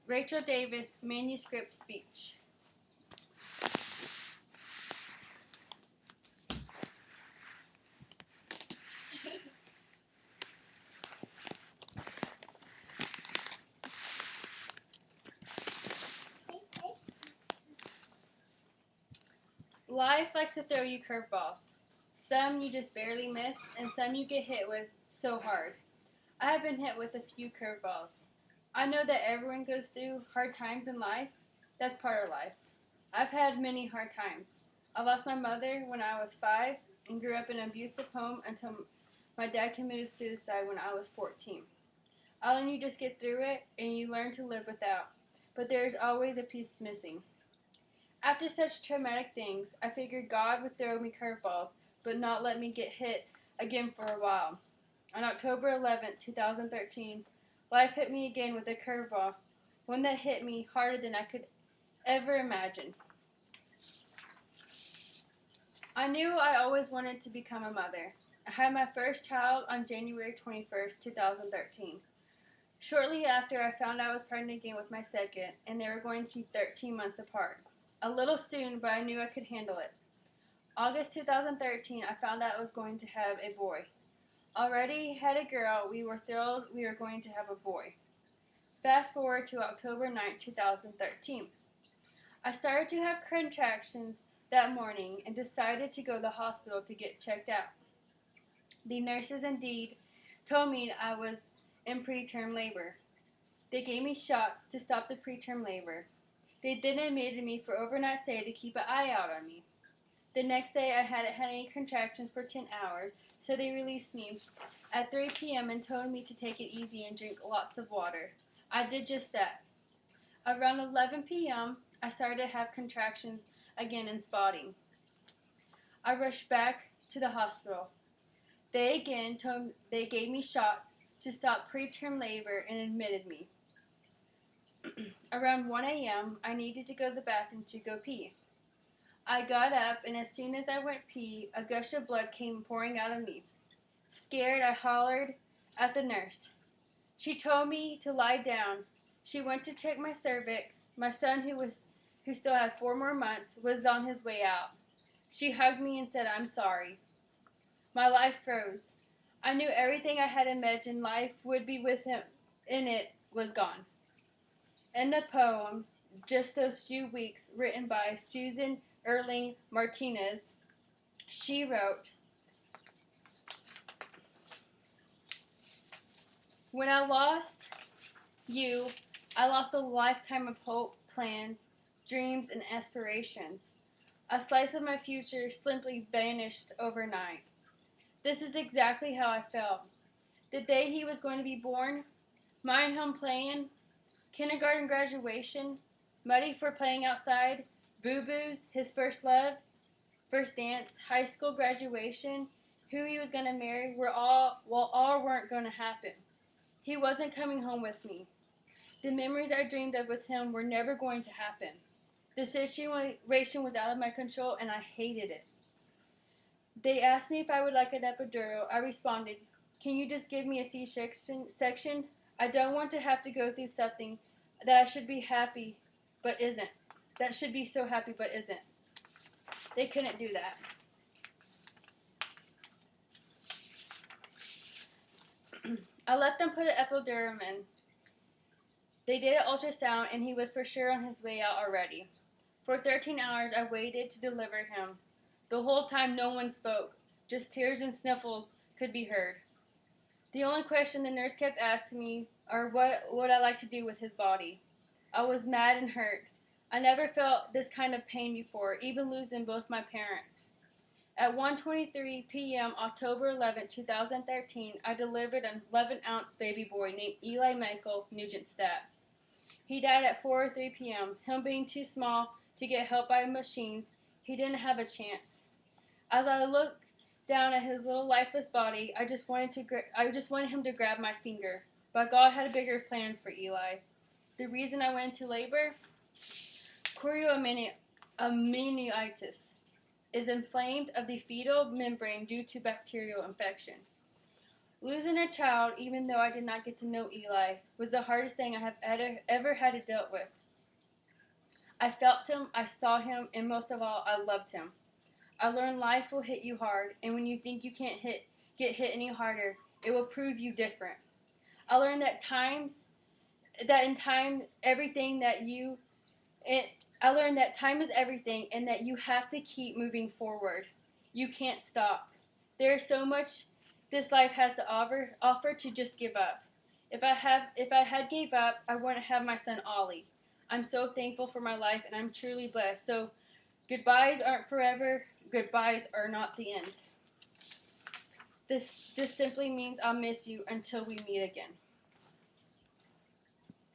Rachel Davis, Manuscript Speech. Life likes to throw you curveballs. Some you just barely miss, and some you get hit with so hard. I have been hit with a few curveballs. I know that everyone goes through hard times in life. That's part of life. I've had many hard times. I lost my mother when I was 5 and grew up in an abusive home until my dad committed suicide when I was 14. I learned you just get through it and you learn to live without, but there is always a piece missing. After such traumatic things, I figured God would throw me curveballs, but not let me get hit again for a while. On October 11th, 2013, life hit me again with a curveball, one that hit me harder than I could ever imagine. I knew I always wanted to become a mother. I had my first child on January 21st, 2013. Shortly after, I found I was pregnant again with my second, and they were going to be 13 months apart. A little soon, but I knew I could handle it. August 2013, I found out I was going to have a boy. Already had a girl, we were thrilled we were going to have a boy. Fast forward to October 9th, 2013. I started to have contractions that morning and decided to go to the hospital to get checked out. The nurses indeed told me I was in preterm labor. They gave me shots to stop the preterm labor. They then admitted me for overnight stay to keep an eye out on me. The next day I hadn't had any contractions for 10 hours, so they released me at 3 p.m. and told me to take it easy and drink lots of water. I did just that. Around 11 p.m., I started to have contractions again and spotting. I rushed back to the hospital. They gave me shots to stop preterm labor and admitted me. Around 1 a.m., I needed to go to the bathroom to go pee. I got up, and as soon as I went pee, a gush of blood came pouring out of me. Scared, I hollered at the nurse. She told me to lie down. She went to check my cervix. My son, who still had 4 more months, was on his way out. She hugged me and said, "I'm sorry." My life froze. I knew everything I had imagined life would be with him in it was gone. In the poem, Just Those Few Weeks, written by Susan Erling Martinez, she wrote, "When I lost you, I lost a lifetime of hope, plans, dreams, and aspirations. A slice of my future simply vanished overnight. This is exactly how I felt. The day he was going to be born, mine home playing, kindergarten graduation, muddy for playing outside, boo-boos, his first love, first dance, high school graduation, who he was going to marry, all weren't going to happen. He wasn't coming home with me. The memories I dreamed of with him were never going to happen. The situation was out of my control, and I hated it. They asked me if I would like an epidural. I responded, 'Can you just give me a C-section? I don't want to have to go through something that I should be happy, but isn't. That should be so happy, but isn't.' They couldn't do that. I let them put an epidural in. They did an ultrasound, and he was for sure on his way out already. For 13 hours, I waited to deliver him. The whole time, no one spoke. Just tears and sniffles could be heard. The only question the nurse kept asking me are what would I like to do with his body. I was mad and hurt. I never felt this kind of pain before, even losing both my parents. At 1:23 p.m., October 11, 2013, I delivered an 11-ounce baby boy named Eli Michael Nugent-Stadt. He died at 4:03 p.m. Him being too small to get help by machines, he didn't have a chance. As I looked down at his little lifeless body, I just wanted him to grab my finger. But God had bigger plans for Eli. The reason I went into labor? Chorioamnionitis is inflamed of the fetal membrane due to bacterial infection. Losing a child, even though I did not get to know Eli, was the hardest thing I have ever had to deal with. I felt him, I saw him, and most of all, I loved him. I learned life will hit you hard, and when you think you can't get hit any harder, it will prove you different. I learned that in time, everything that you, it, I learned that time is everything, and that you have to keep moving forward. You can't stop. There is so much this life has to offer to just give up. If I had gave up, I wouldn't have my son Ollie. I'm so thankful for my life, and I'm truly blessed. So, goodbyes aren't forever. Goodbyes are not the end. This simply means I'll miss you until we meet again.